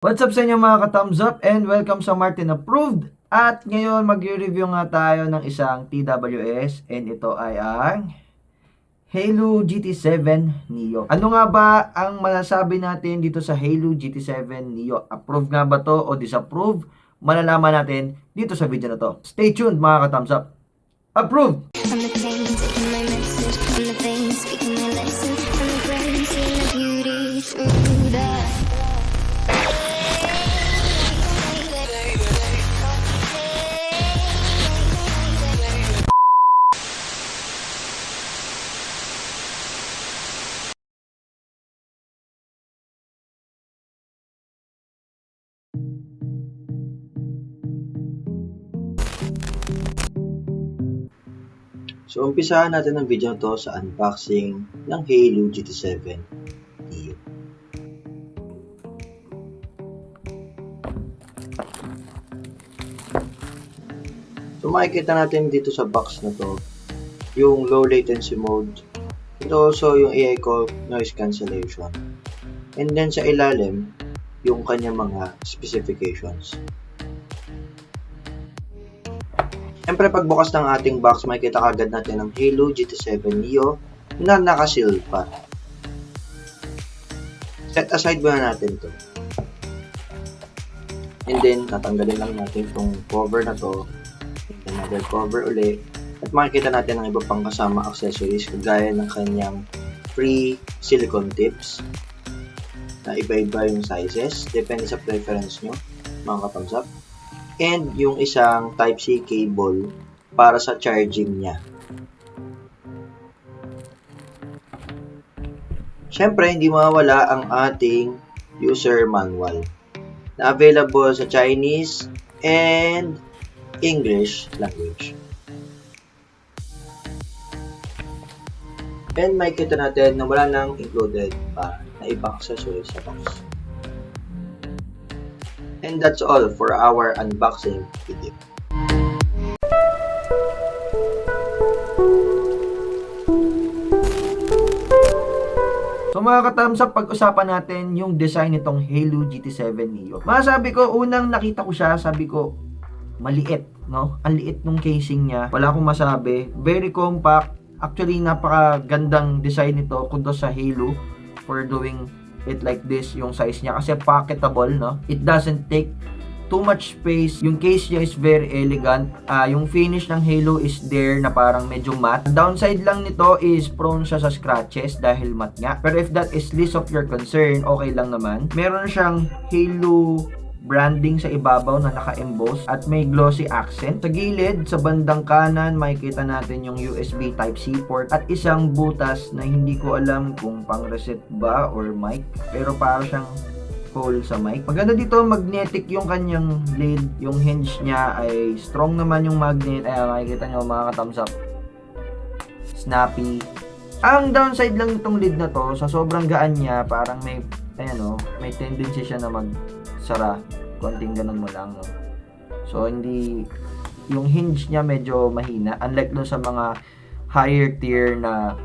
What's up sa inyo mga ka-thumbs up and welcome sa Martin Approved. At ngayon mag-review nga tayo ng isang TWS and ito ay ang Halo GT7 Neo. Ano nga ba ang masasabi natin dito sa Halo GT7 Neo? Approve nga ba to o disapprove? Malalaman natin dito sa video na to. Stay tuned mga ka-thumbs up. Approved! I'm the pain, taking my message. I'm the pain, speaking my lesson. I'm the brain, seeing the beauty through that. So, umpisahan natin ang video to sa unboxing ng Halo GT7 Neo. So, makikita natin dito sa box na to yung low latency mode. Ito also yung AI noise cancellation. And then sa ilalim, yung kanyang mga specifications. Siyempre, pagbukas ng ating box, makikita agad natin ang Halo GT7 Neo na nakaseal pa. Set aside muna natin to. And then, tatanggalin lang natin itong cover na to. Another cover uli. At makikita natin ang iba pang kasama accessories kagaya ng kanyang free silicone tips na iba-iba yung sizes. Depende sa preference nyo, mga ka-thumbs up. And yung isang Type-C cable para sa charging niya. Siyempre, hindi mawawala ang ating user manual na available sa Chinese and English language. And makikita natin na wala nang included pa na ibang accessories sa box. And that's all for our unboxing video. So mga ka-thumbs up, pag-usapan natin yung design nitong Halo GT7 Neo. Masasabi ko, unang nakita ko siya, sabi ko, maliit, no? Ang liit nung casing niya. Wala akong masabi. Very compact. Actually, napakagandang design nito kudos sa Halo for doing it like this, yung size niya. Kasi pocketable, no? It doesn't take too much space. Yung case niya is very elegant. Yung finish ng Halo is there na parang medyo matte. Downside lang nito is prone siya sa scratches dahil matte nga. Pero if that is least of your concern, okay lang naman. Meron siyang Halo branding sa ibabaw na naka-emboss at may glossy accent. Sa gilid, sa bandang kanan, makikita natin yung USB Type-C port at isang butas na hindi ko alam kung pang reset ba or mic, pero para siyang hole sa mic. Maganda dito, magnetic yung kanyang lid. Yung hinge niya ay strong naman yung magnet. Ayan, makikita nyo mga ka-thumbs up. Snappy. Ang downside lang nitong lid na to, sa sobrang gaan niya, parang may, ayan o, may tendency siya na magsara. Konting ganun mo lang. No? So, hindi, yung hinge niya medyo mahina. Unlike dun sa mga higher tier na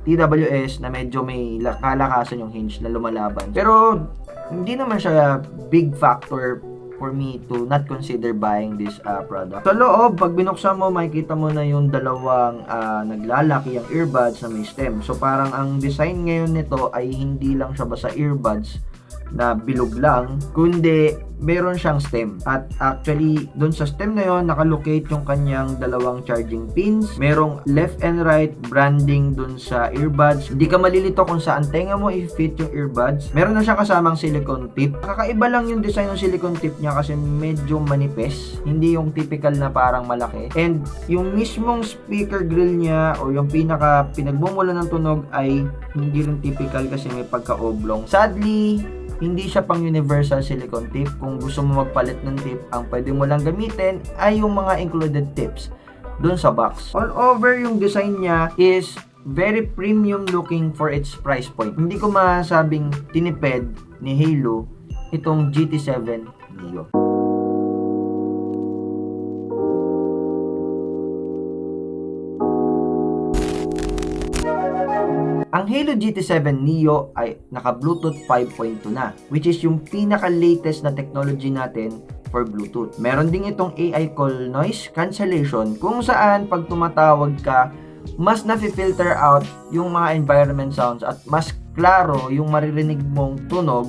TWS na medyo may kalakasan yung hinge na lumalaban. Pero, hindi naman siya big factor for me to not consider buying this product. Sa loob, pag binuksan mo, makikita mo na yung dalawang naglalaki yung earbuds na may stem. So, parang ang design ngayon nito ay hindi lang siya basta earbuds na bilog lang, kundi meron siyang stem. At actually, dun sa stem na yon nakalocate yung kanyang dalawang charging pins. Merong left and right branding dun sa earbuds. Hindi ka malilito kung saan tenga mo i-fit yung earbuds. Meron na siyang kasamang silicone tip. Kakaiba lang yung design ng silicone tip niya kasi medyo manipis. Hindi yung typical na parang malaki. And yung mismong speaker grill niya or yung pinaka pinagmumula ng tunog ay hindi rin typical kasi may pagka-oblong. Sadly, hindi siya pang universal silicone tip. Kung gusto mo magpalit ng tip, ang pwede mo lang gamitin ay yung mga included tips dun sa box. All over yung design niya is very premium looking for its price point. Hindi ko masabing tinipid ni Halo itong GT7 Neo. Ang Ang Halo GT7 Neo ay naka-Bluetooth 5.2 na, which is yung pinaka-latest na technology natin for Bluetooth. Meron din itong AI call noise cancellation kung saan pag tumatawag ka, mas na-filter out yung mga environment sounds at mas klaro yung maririnig mong tunog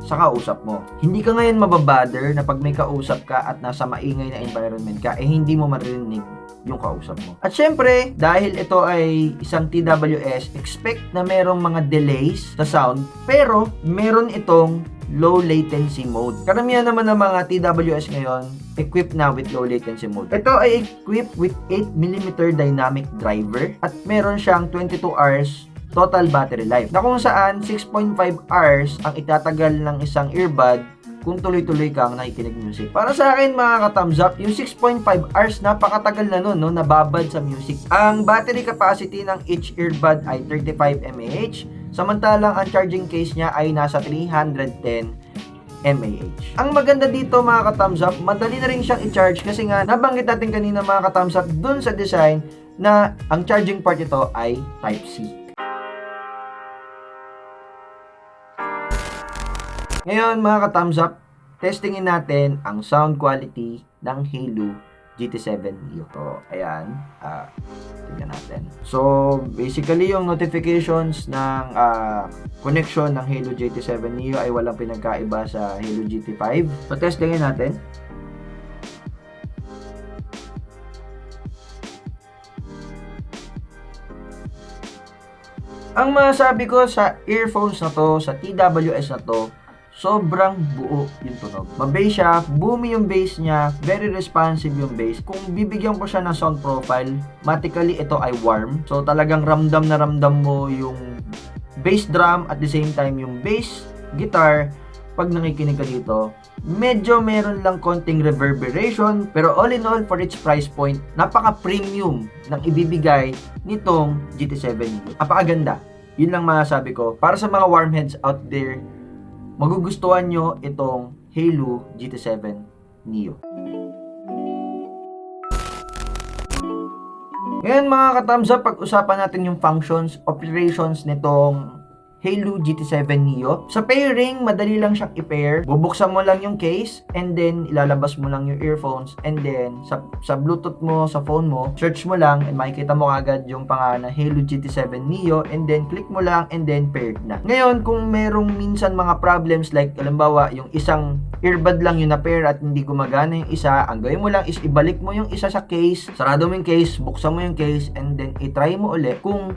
sa kausap mo. Hindi ka ngayon mababother na pag may kausap ka at nasa maingay na environment ka, hindi mo maririnig yung kausap mo. At syempre, dahil ito ay isang TWS, expect na merong mga delays sa sound, pero meron itong low latency mode. Karamihan naman ng mga TWS ngayon, equipped na with low latency mode. Ito ay equipped with 8mm dynamic driver at meron siyang 22 hours total battery life, na kung saan 6.5 hours ang itatagal ng isang earbud kung tuloy-tuloy kang nakikinig music. Para sa akin mga ka-thumbs up, yung 6.5 hours napakatagal na nun, no, nababad sa music. Ang battery capacity ng each earbud ay 35 mAh, samantalang ang charging case niya ay nasa 310 mAh. Ang maganda dito mga ka-thumbs up, madali na rin siyang i-charge kasi nga nabanggit natin kanina mga ka-thumbs up dun sa design na ang charging port ito ay Type-C. Ngayon mga ka-thumbs up, testingin natin ang sound quality ng Halo GT7 Neo. So, ayan. Tingnan natin. So, basically yung notifications ng connection ng Halo GT7 Neo ay walang pinagkaiba sa Halo GT5. So, testingin natin. Ang masasabi ko sa earphones na to, sa TWS na to, sobrang buo yung tunog. Mabass siya, boomy yung bass niya, very responsive yung bass. Kung bibigyan ko siya ng sound profile, matically ito ay warm. So talagang ramdam na ramdam mo yung bass drum at the same time yung bass guitar pag nakikinig ka dito. Medyo meron lang konting reverberation, pero all in all for its price point, napaka-premium ng ibibigay nitong GT7 Neo. Napakaganda. Yun lang masasabi ko. Para sa mga warmheads out there, magugustuhan nyo itong Halo GT7 Neo. Ngayon mga ka-thumbs up, pag-usapan natin yung functions, operations nitong Halo GT7 Neo. Sa pairing, madali lang siyang i-pair. Bubuksan mo lang yung case and then ilalabas mo lang yung earphones and then sa Bluetooth mo, sa phone mo, search mo lang and makikita mo agad yung pangalan na Halo GT7 Neo and then click mo lang and then paired na. Ngayon, kung merong minsan mga problems like halimbawa yung isang earbud lang yung na-pair at hindi gumagana yung isa, ang gawin mo lang is ibalik mo yung isa sa case, sarado mo yung case, buksan mo yung case and then i-try mo ulit kung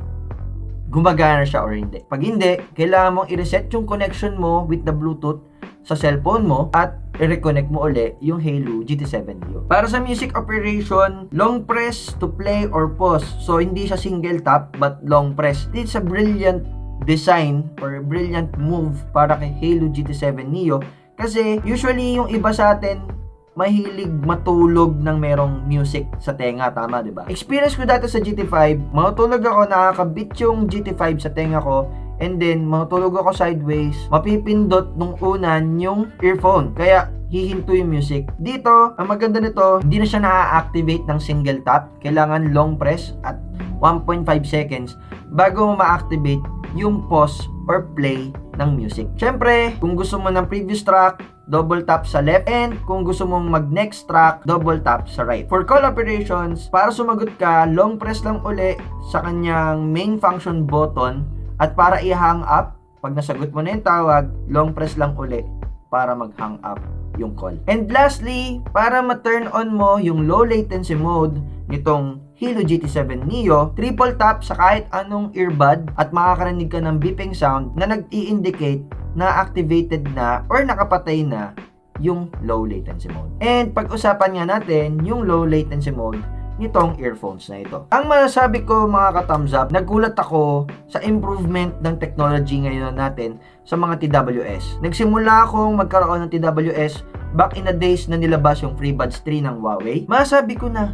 gumagana siya or hindi. Pag hindi, kailangan mong i-reset yung connection mo with the Bluetooth sa cellphone mo at i-reconnect mo uli yung Halo GT7 Neo. Para sa music operation, long press to play or pause. So, hindi siya single tap but long press. It's a brilliant design or brilliant move para kay Halo GT7 Neo kasi usually yung iba sa atin mahilig matulog ng merong music sa tenga, tama, di ba? Experience ko dati sa GT5, matulog ako, nakakabit yung GT5 sa tenga ko, and then matulog ako sideways, mapipindot nung unan yung earphone, kaya hihinto yung music. Dito, ang maganda nito, hindi na siya na-activate ng single tap, kailangan long press at 1.5 seconds bago mo ma-activate yung pause or play ng music. Syempre, kung gusto mo ng previous track, double tap sa left, and kung gusto mong mag next track, double tap sa right. For call operations, para sumagot ka, long press lang uli sa kanyang main function button, at para i-hang up, pag nasagot mo na yung tawag, long press lang uli para mag-hang up yung call. And lastly, para ma-turn on mo yung low latency mode nitong Halo GT7 Neo, triple tap sa kahit anong earbud at makakarinig ka ng beeping sound na nag-i-indicate na activated na or nakapatay na yung low latency mode. And pag-usapan nga natin yung low latency mode nitong earphones na ito. Ang masasabi ko mga ka-thumbs up, nagulat ako sa improvement ng technology ngayon natin sa mga TWS. Nagsimula akong magkaroon ng TWS back in the days na nilabas yung FreeBuds 3 ng Huawei. Masasabi ko na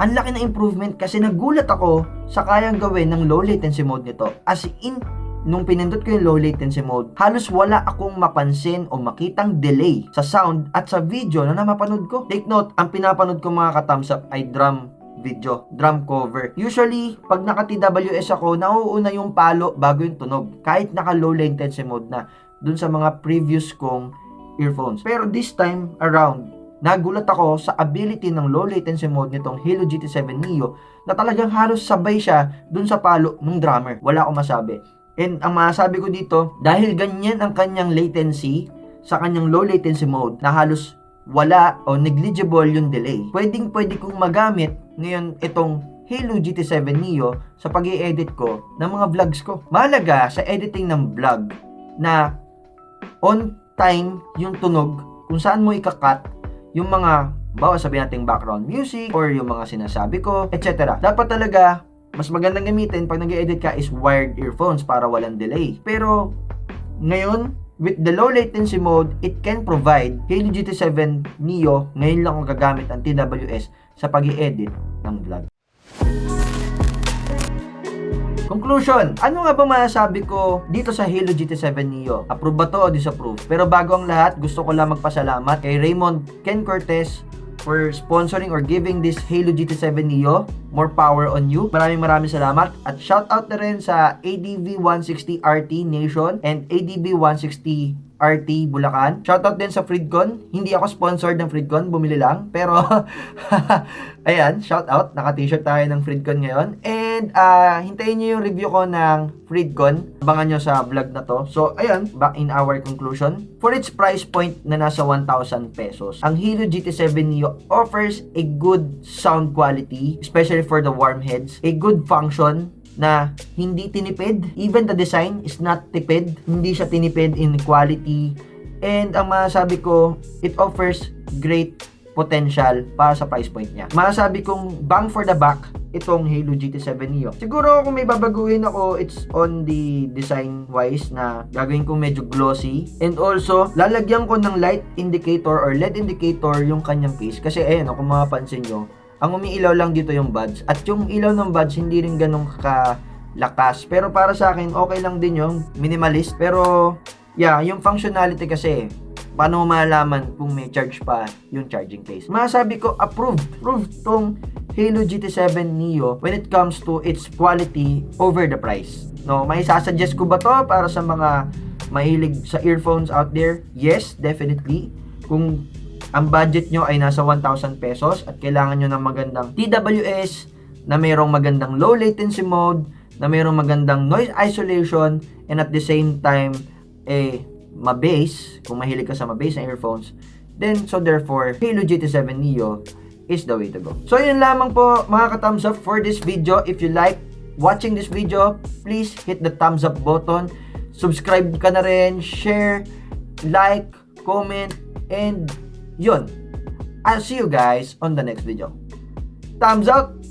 ang laki ng improvement kasi nagulat ako sa kayang gawin ng low latency mode nito. As in, nung pinindot ko yung low latency mode, halos wala akong mapansin o makitang delay sa sound at sa video na napapanood ko. Take note, ang pinapanood ko mga ka-thumbs up ay drum video, drum cover. Usually, pag naka TWS ako, nauuna yung palo bago yung tunog. Kahit naka low latency mode na dun sa mga previous kong earphones. Pero this time around, nagulat ako sa ability ng low latency mode nitong Halo GT7 Neo na talagang halos sabay siya dun sa palo ng drummer. Wala akong masabi. And ang masasabi ko dito, dahil ganyan ang kanyang latency sa kanyang low latency mode na halos wala o negligible yung delay. Pwede kong magamit ngayon itong Halo GT7 Neo sa pag-i-edit ko ng mga vlogs ko. Mahalaga sa editing ng vlog na on time yung tunog kung saan mo ikakat yung mga, bawa sabihin natin background music or yung mga sinasabi ko, etc. Dapat talaga, mas magandang gamitin pag nag-edit ka is wired earphones para walang delay. Pero, ngayon, with the low latency mode, it can provide Halo GT7 Neo, ngayon lang ako gagamit ang TWS sa pag-i-edit ng vlog. Conclusion, ano nga ba masasabi ko dito sa Halo GT7 Neo? Approve ba to o disapprove? Pero bago ang lahat, gusto ko lang magpasalamat kay Raymond Ken Cortez for sponsoring or giving this Halo GT7 Neo. More power on you. Maraming salamat. At shout out na rin sa ADV 160 RT Nation and ADB 160 RT Bulacan. Shoutout din sa Fridcon. Hindi ako sponsored ng Fridcon, bumili lang. Pero, ayan, shoutout. Naka-t-shirt tayo ng Fridcon ngayon. And, hintayin nyo yung review ko ng Fridcon. Abangan nyo sa vlog na to. So, ayan, back in our conclusion. For its price point na nasa 1,000 pesos, ang Halo GT7 Neo offers a good sound quality, especially for the warm heads, a good function na hindi tinipid. Even the design is not tipid. Hindi siya tinipid in quality. And ang masasabi ko, it offers great potential para sa price point niya. Masasabi kong bang for the buck itong Halo GT7 Neo. Siguro kung may babaguhin ako, it's on the design wise na gagawin ko medyo glossy. And also, lalagyan ko ng light indicator or LED indicator yung kanyang case. Kasi ayun, kung mapapansin nyo, ang umiilaw lang dito yung buds. At yung ilaw ng buds, hindi rin ganun kalakas. Pero para sa akin, okay lang din yung minimalist. Pero, yeah, yung functionality kasi, paano mo malalaman kung may charge pa yung charging case? Masasabi ko, approved tong Halo GT7 Neo when it comes to its quality over the price. No, may sasuggest ko ba to para sa mga mahilig sa earphones out there? Yes, definitely. Kung ang budget nyo ay nasa 1,000 pesos at kailangan nyo ng magandang TWS na mayroong magandang low latency mode, na mayroong magandang noise isolation, and at the same time, ma-bass, kung mahilig ka sa ma-bass na earphones, then, so therefore, Halo GT7 Neo is the way to go. So, yun lamang po, mga ka-thumbs up for this video. If you like watching this video, please hit the thumbs up button. Subscribe ka na rin, share, like, comment, and yun. I'll see you guys on the next video. Thumbs up!